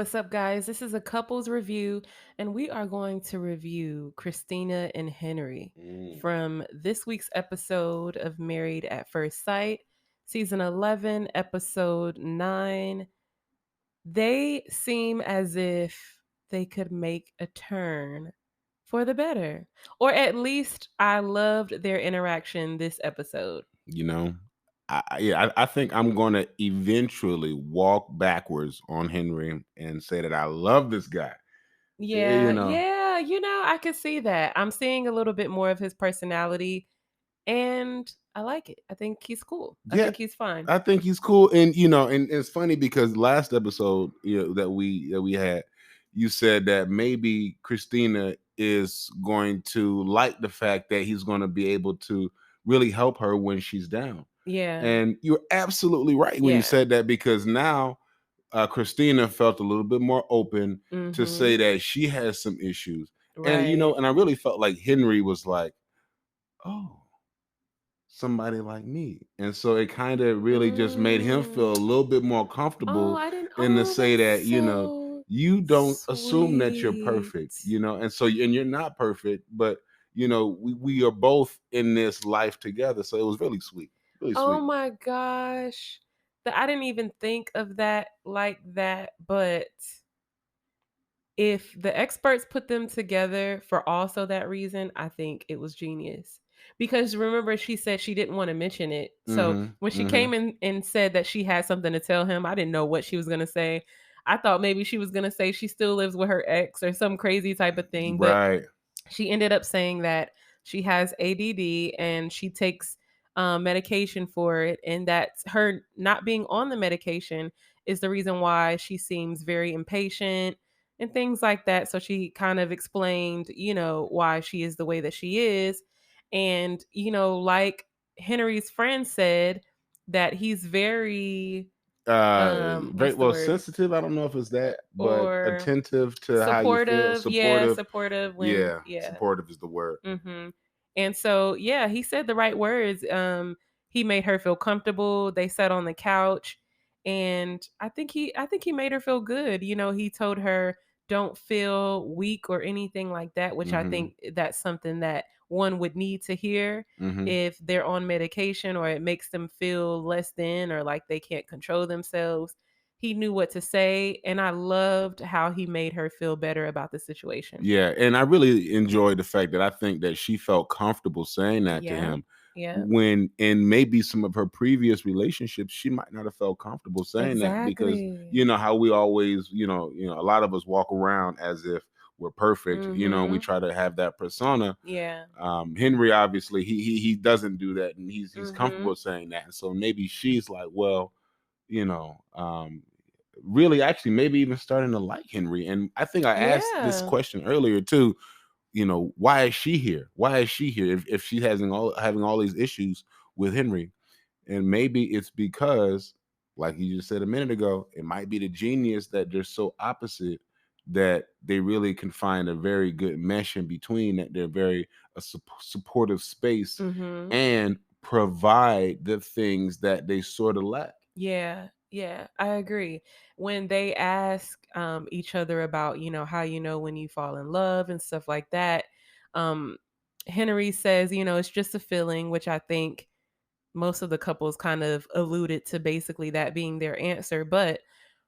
what's up, guys? This is a couples review, and we are going to review Christina and Henry Mm. from this week's episode of Married at First Sight, season 11, episode 9. They seem as if they could make a turn for the better, or at least I loved their interaction this episode. You know, I think I'm going to eventually walk backwards on Henry and say that I love this guy. You Yeah, know, yeah, I could see that. I'm seeing a little bit more of his personality and I like it. I think he's cool. I yeah, think he's fine. I think he's cool. And and it's funny because last episode, that we had, you said that maybe Christina is going to like the fact that he's going to be able to really help her when she's down. Yeah. And you're absolutely right when you Yeah. said that because now Christina felt a little bit more open to say Mhm. that she has some issues. And Right. and I really felt like Henry was like, "Oh, somebody like me." And so it kind of really just made him Mm. feel a little bit more Oh, comfortable I didn't in to say that's that, so you don't assume that you're sweet. perfect, and so and you're not perfect, but we are both in this life together. So it was really sweet. Really Oh sweet. my gosh. I didn't even think of that like that, but if the experts put them together for also that reason, I think it was genius. Because remember, she said she didn't want to mention it. So Mhm. when she Mhm. came in and said that she had something to tell him, I didn't know what she was going to say. I thought maybe she was going to say she still lives with her ex or some crazy type of thing. But Right. she ended up saying that she has ADD and she takes medication for it, and that her not being on the medication is the reason why she seems very impatient and things like that. So she kind of explained, why she is the way that she is. And, like Henry's friend said, that he's very, Very what's the well word? sensitive. I don't know if it's that, but Or attentive to how you feel, supportive. Yeah, supportive. supportive when, Yeah, yeah. supportive is the word. And so, yeah, he said the right words. He made her feel comfortable. They sat on the couch, and I think he made her feel good. He told her don't feel weak or anything like that, which I Mhm. think that's something that one would need to hear Mhm. if they're on medication or it makes them feel less than or like they can't control themselves. He knew what to say, and I loved how he made her feel better about the situation. Yeah, and I really enjoyed the fact that I think that she felt comfortable saying that to Yeah. him Yeah. when in maybe some of her previous relationships she might not have felt comfortable saying that because Exactly. how we always, a lot of us walk around as if we're perfect, we Mhm. try to have that persona. Yeah. Henry obviously he doesn't do that, and he's Mhm. comfortable saying that, and so maybe she's like, well, you know, um, really actually maybe even starting to like Henry. And I think I asked this Yeah. question earlier too. Why is she here? Why is she here if she has having all these issues with Henry? And maybe it's because, like you just said a minute ago, it might be the genius that they're so opposite that they really can find a very good mesh in between, that they're very supportive space Mhm. and provide the things that they sort of lack. Yeah. Yeah, I agree. When they ask each other about, how when you fall in love and stuff like that, um Henry says, it's just a feeling, which I think most of the couples kind of alluded to basically that being their answer. But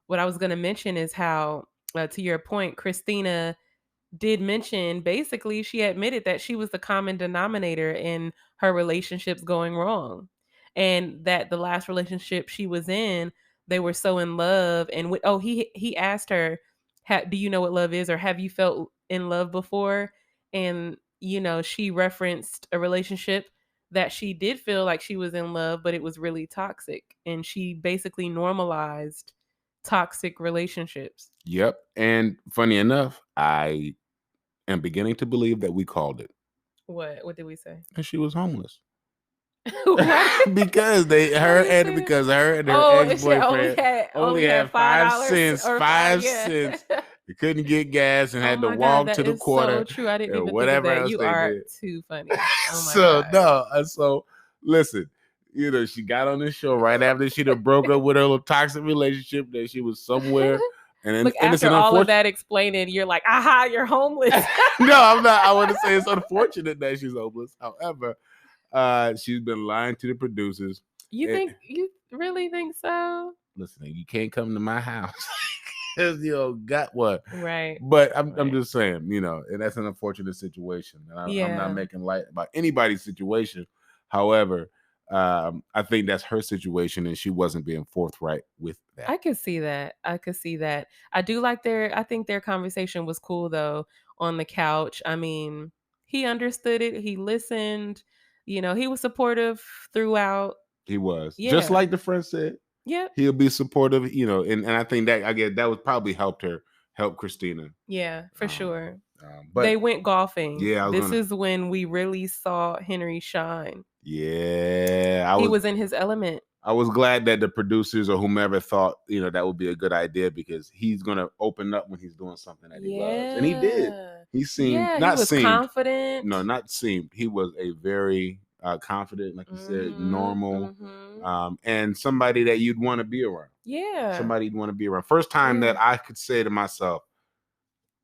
what I was going to mention is how, to your point, Christina did mention basically she admitted that she was the common denominator in her relationships going wrong, and that the last relationship she was in, they were so in love. And he asked her, do you know what love is, or have you felt in love before? And she referenced a relationship that she did feel like she was in love, but it was really toxic, and she basically normalized toxic relationships. Yep. And funny enough, I am beginning to believe that we called it. What did we say? And she was homeless. Why did Because why did you say that? her and her Oh, and she ex-boyfriend only only had had $5 or 5, five yeah. cents. They couldn't get gas and Oh had to my god, walk that to the is so quarter true. I didn't and even think of whatever that. else You they are did. too funny. Oh my So gosh. no, so listen, she got on this show right after she done broke up with her little toxic relationship, that she was somewhere Look, and it's after an all of unfortunate. that explaining, you're like, aha, you're homeless. No, I'm not. I want to say it's unfortunate that she's homeless. However, she's been lying to the producers. Eh, You really think so? Listen, you can't come to my house because you don't got one. Right. But I'm Right. just saying, and that's an unfortunate situation, and I'm not Yeah. making light about anybody's situation. However, I think that's her situation, and she wasn't being forthright with that. I could see that. I could see that. I think their conversation was cool though on the couch. I mean, he understood it. He listened. He was supportive throughout. He was just Yeah. like the friend said. Yep. He'll be supportive, and I think that I guess that would probably help Christina. Yeah, for Um, sure. but They went golfing. yeah, I was This gonna. is when we really saw Henry shine. Yeah, He was in his element. I was glad that the producers or whomever thought that would be a good idea because he's gonna open up when he's doing something that he loves, and he did. Yeah. He seemed Yeah, he not was seemed no, confident. not seemed. He was a very confident, like you said, Mhm. normal, Mhm. and somebody that you'd want to be around. Yeah. Somebody you'd want to be around. First time Yeah. that I could say to myself,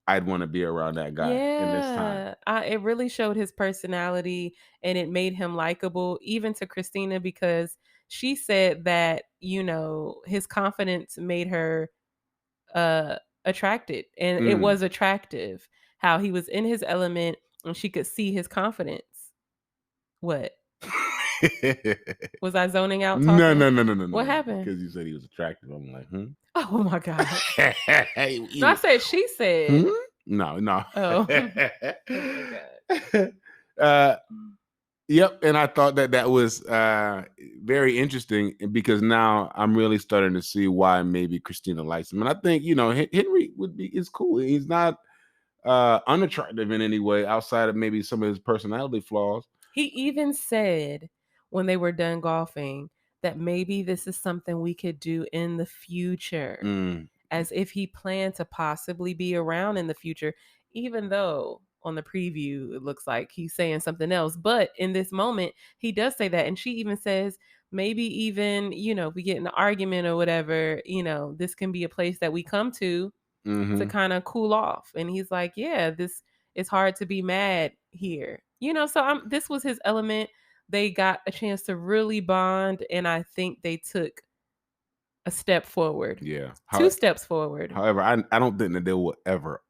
I'd want to be around that guy in this time. Yeah. It really showed his personality and it made him likable, even to Christina, because she said that, his confidence made her uh attracted. And it Mm. was attractive how he was in his element and she could see his confidence. What? Was I zoning out No, talking? no, no, no, no, no, What no. happened? Because you said he was attractive. I'm like, hmm. Oh my God. No, I You- said she hmm? said. No, no. Oh. Oh my God. uh, yep, and I thought that that was very interesting because now I'm really starting to see why maybe Christina likes him, and I think Henry is cool. He's not unattractive in any way outside of maybe some of his personality flaws. He even said when they were done golfing that maybe this is something we could do in the future, Mm, as if he planned to possibly be around in the future, even though on the preview it looks like he's saying something else. But in this moment, he does say that. And she even says, maybe even, if we get in an argument or whatever, this can be a place that we come to hmm. kind of cool off. And he's like, yeah, this it's hard to be mad here. So this was his element. They got a chance to really bond and I think they took a step forward. Yeah. Two steps forward. However, I don't think that they will ever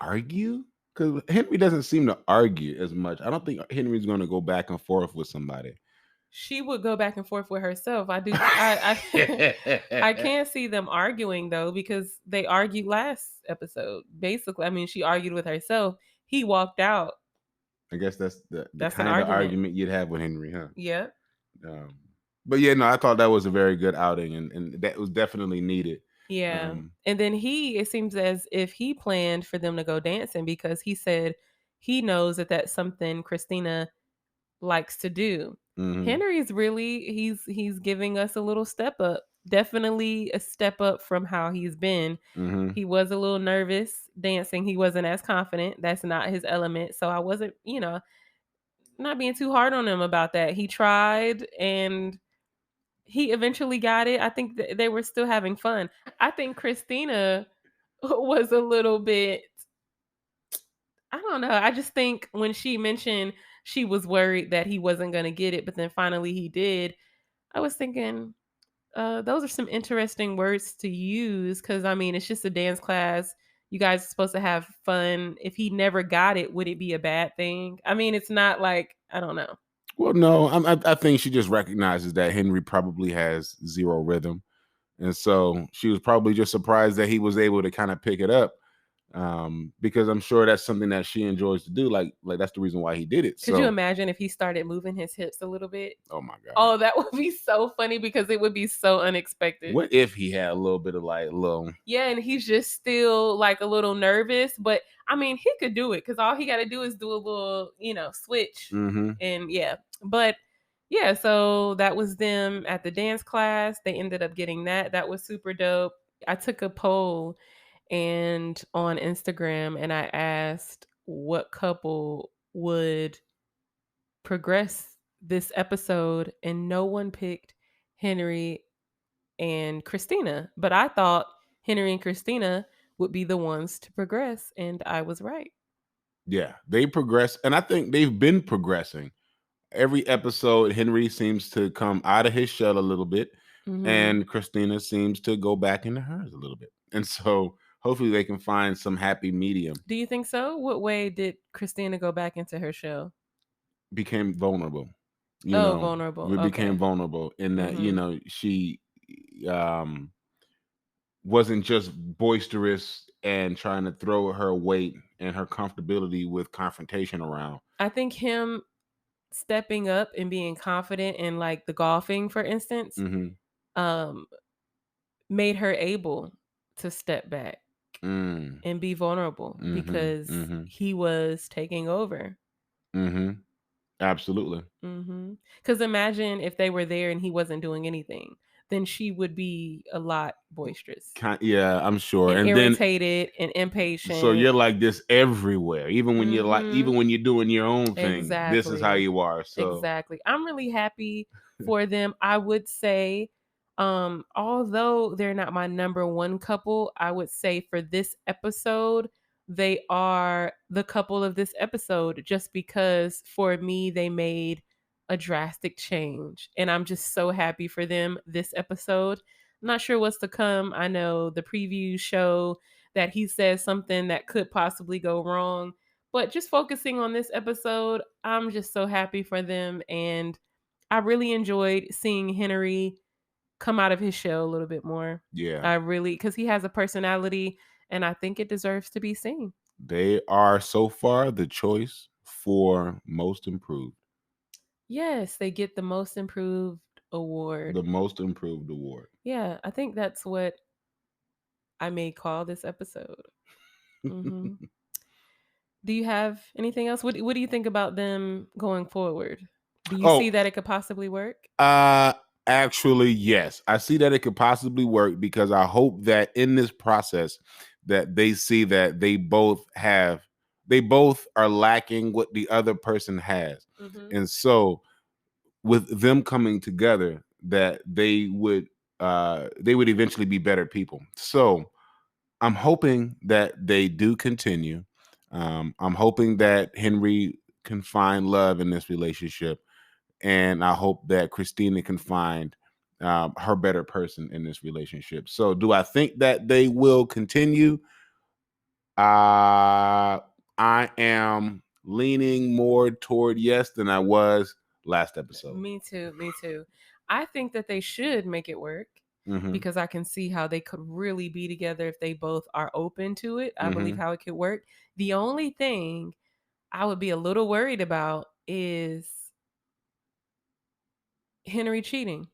argue because Henry doesn't seem to argue as much. I don't think Henry's going to go back and forth with somebody. She would go back and forth with herself. I can't see them arguing though because they argued last episode. Basically, I mean, she argued with herself. He walked out. I guess that's the That's an kind of argument. argument you'd have with Henry, huh? Yeah. Um, but yeah, no, I thought that was a very good outing, and that was definitely needed. Yeah. Um, And then it seems as if he planned for them to go dancing because he said he knows that that's something Christina likes to do. mhm, Henry's really he's giving us a little step up. Definitely a step up from how he's been. mhm. He was a little nervous dancing. He wasn't as confident. That's not his element. So I wasn't, not being too hard on him about that. He tried and he eventually got it. I think they were still having fun. I think Christina was a little bit, I don't know. I just think when she mentioned she was worried that he wasn't going to get it, but then finally he did. I was thinking, those are some interesting words to use because I mean, it's just a dance class. You guys are supposed to have fun. If he never got it, would it be a bad thing? I mean, it's not like, I don't know. Well, no, I think she just recognizes that Henry probably has zero rhythm, and so she was probably just surprised that he was able to kind of pick it up. Because I'm sure that's something that she enjoys to do. Like that's the reason why he did it. Could you So, imagine if he started moving his hips a little bit? oh my god, Oh, that would be so funny because it would be so unexpected. what if he had a little bit of like little? Yeah, and he's just still like a little nervous, but I mean, he could do it because all he got to do is do a little, switch. Mm-hmm. And yeah, but yeah, so that was them at the dance class. They ended up getting that. That was super dope. I took a poll and on Instagram and I asked what couple would progress this episode, and no one picked Henry and Christina. But I thought Henry and Christina would be the ones to progress, and I was right. Yeah, they progress, and I think they've been progressing. Every episode, Henry seems to come out of his shell a little bit, Hmm. and Christina seems to go back into hers a little bit. And so hopefully they can find some happy medium. Do you think so? What way did Christina go back into her shell? Became vulnerable, Oh, vulnerable. we became Okay. vulnerable in that, Hmm. she um wasn't just boisterous and trying to throw her weight and her comfortability with confrontation around. I think him stepping up and being confident in like the golfing, for instance, Mm-hmm. um, made her able to step back Mm. and be vulnerable Mm-hmm. because Mm-hmm. he was taking over. Mm-hmm. Absolutely. Because imagine if they were there and he wasn't doing anything, then she would be a lot boisterous Yeah, I'm sure. and And then irritated and so impatient. you're like this everywhere. Mm-hmm. Even when you're doing your own thing, this is how Exactly. you are. So Exactly. I'm really happy for them. I would say, although they're not my number one couple, I would say for this episode, they are the couple of this episode just because for me, they made a drastic change. And I'm just so happy for them this episode. I'm not sure what's to come. I know the preview show that he says something that could possibly go wrong, but just focusing on this episode, I'm just so happy for them. And I really enjoyed seeing Henry come out of his shell a little bit more. yeah, I really, because he has a personality and I think it deserves to be seen. they are so far the choice for most improved, Yes, they get the most improved award. the most improved award. Yeah, I think that's what I may call this episode. Hmm. Do you have anything else? What do you think about them going forward? Do you see Oh, that it could possibly work? uh actually yes. I see that it could possibly work because I hope that in this process that they see that they both are lacking what the other person has. Hmm. And so with them coming together that they would eventually be better people. So I'm hoping that they do continue. I'm hoping that Henry can find love in this relationship, and I hope that Christina can find her better person in this relationship. So, do I think that they will continue? I am leaning more toward yes than I was last episode. Me too. Me too. I think that they should make it work Hmm. because I can see how they could really be together if they both are open to it. I believe Hmm. how it could work. The only thing I would be a little worried about is Henry cheating.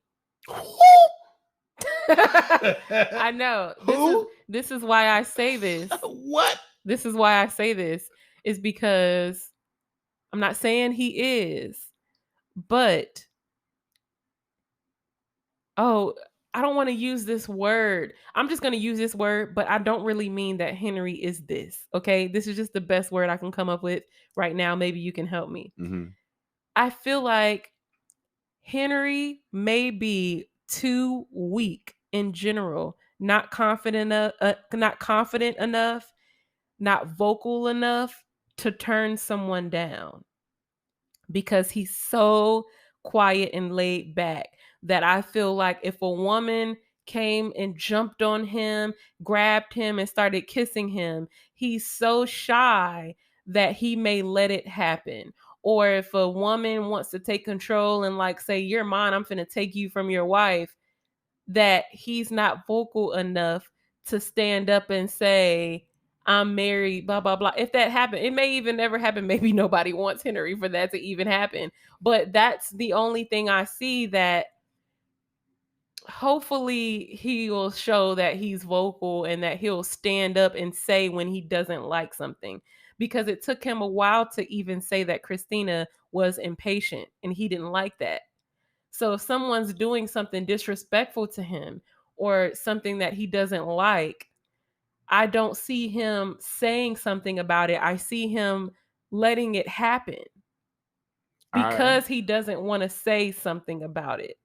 I know. This is Who? this is why I say this. What? This is why I say this is because I'm not saying he is, but oh, I don't want to use this word. I'm just going to use this word, but I don't really mean that Henry is this. Okay. This is just the best word I can come up with right now. Maybe you can help me. Hmm. I feel like Henry may be too weak in general, not confident enough, not vocal enough to turn someone down because he's so quiet and laid back that I feel like if a woman came and jumped on him, grabbed him, and started kissing him, he's so shy that he may let it happen. Or if a woman wants to take control and, like, say, you're mine, I'm finna take you from your wife, that he's not vocal enough to stand up and say, I'm married, blah, blah, blah. If that happened, it may even never happen. Maybe nobody wants Henry for that to even happen. But that's the only thing I see that hopefully he will show that he's vocal and that he'll stand up and say when he doesn't like something. Because it took him a while to even say that Christina was impatient and he didn't like that. So if someone's doing something disrespectful to him or something that he doesn't like, I don't see him saying something about it. I see him letting it happen I because he doesn't want to say something about it.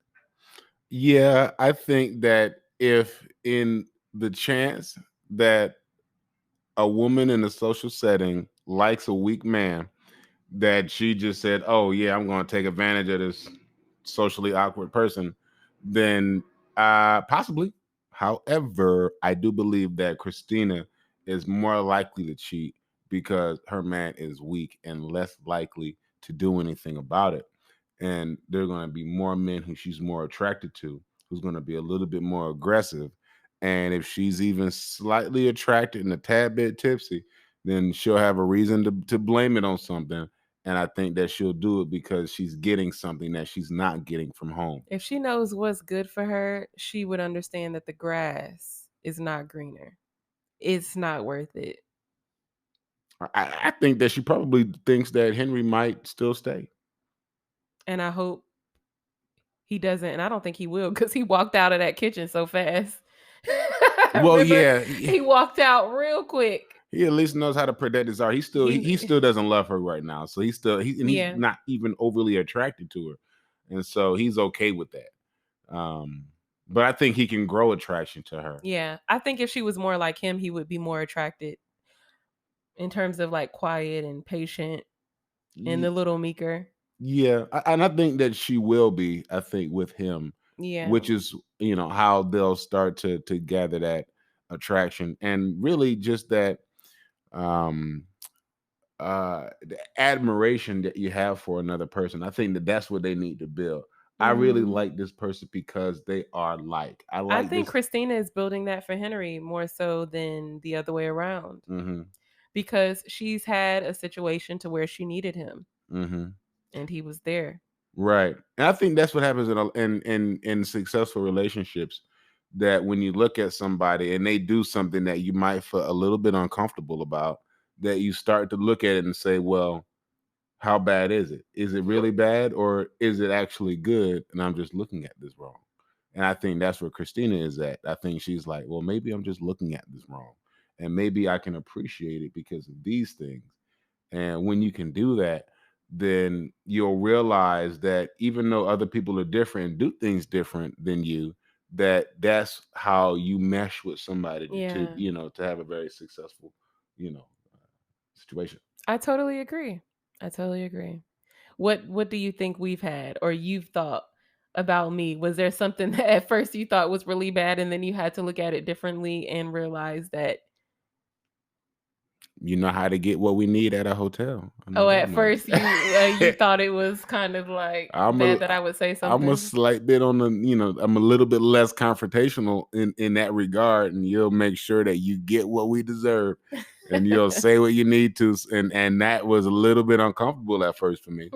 Yeah, I think that if in the chance that a woman in a social setting likes a weak man, that she just said, "Oh yeah, I'm going to take advantage of this socially awkward person," then possibly. However, I do believe that Christina is more likely to cheat because her man is weak and less likely to do anything about it. And there are going to be more men who she's more attracted to, who's going to be a little bit more aggressive. And if she's even slightly attracted and a tad bit tipsy, then she'll have a reason to blame it on something. And I think that she'll do it because she's getting something that she's not getting from home. If she knows what's good for her, she would understand that the grass is not greener. It's not worth it. I think that she probably thinks that Henry might still stay. And I hope he doesn't, and I don't think he will because he walked out of that kitchen so fast. Well, Remember, yeah, he walked out real quick. he at least knows how to protect his art. He He, still doesn't love her right now, so he's yeah, not even overly attracted to her, and so he's okay with that. But I think he can grow attraction to her. yeah. I think if she was more like him, he would be more attracted in terms of like quiet and patient and a Ye- little meeker. Yeah, and I think that she will be. I think with him, Yeah. which is how they'll start to gather that attraction and really just that um the admiration that you have for another person. I think that that's what they need to build. I really Hmm. like this person because they are like. I I like think this. Christina is building that for Henry more so than the other way around Hmm. because she's had a situation to where she needed him Hmm. and he was there. Right. And I think that's what happens in successful relationships. That when you look at somebody and they do something that you might feel a little bit uncomfortable about, that you start to look at it and say, well, how bad is it? Is it really bad or is it actually good? And I'm just looking at this wrong. And I think that's where Christina is at. I think she's like, well, maybe I'm just looking at this wrong. And maybe I can appreciate it because of these things. And when you can do that, then you'll realize that even though other people are different and do things different than you, that's how you mesh with somebody Yeah, to have a very successful, you know, situation. I totally agree. I totally agree. What do you think we've had or you've thought about me? Was there something that at first you thought was really bad and then you had to look at it differently and realize that You know how to get what we need at a hotel. I know oh, that at much. first you thought it was kind of like I'm a bad that I would say I'm a something? slight bit on the, I'm a little bit less confrontational in that regard, and you'll make sure that you get what we deserve, and you'll say what you need to, and that was a little bit uncomfortable at first for me.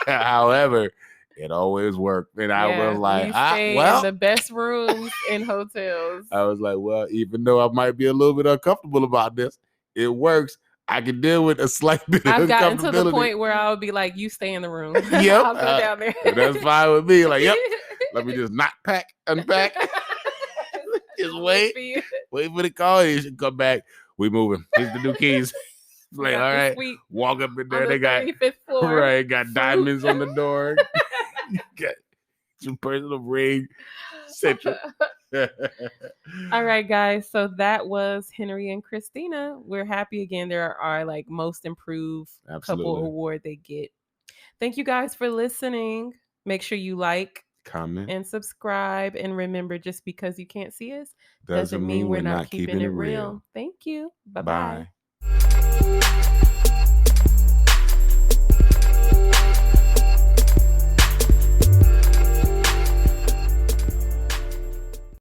However, it always worked, and I was Yeah, like, we stay in well, the best rooms in hotels. I was like, well, even though I might be a little bit uncomfortable about this, it works. I can deal with a slight bit of I've gotten to the uncomfortability. point where I would be like, "You stay in the room. Yep, I'll go down there." that's fine with me. Like, yep. Let me just not unpack. Just Wait wait, for you. wait for the call. You should come back. We moving. Here's the new keys. It's We like, got all the right, suite walk up in on there. the They got 35th floor. right, got Fruit. diamonds on the door. Got some personal ring, etc. All right, guys. So that was Henry and Christina. We're happy again. They're our like most improved couple Absolutely. award they get. Thank you guys for listening. Make sure you like Comment and subscribe. And remember, just because you can't see us doesn't doesn't mean mean we're we're not not keeping keeping it it real. real. Thank you. Bye bye. Bye.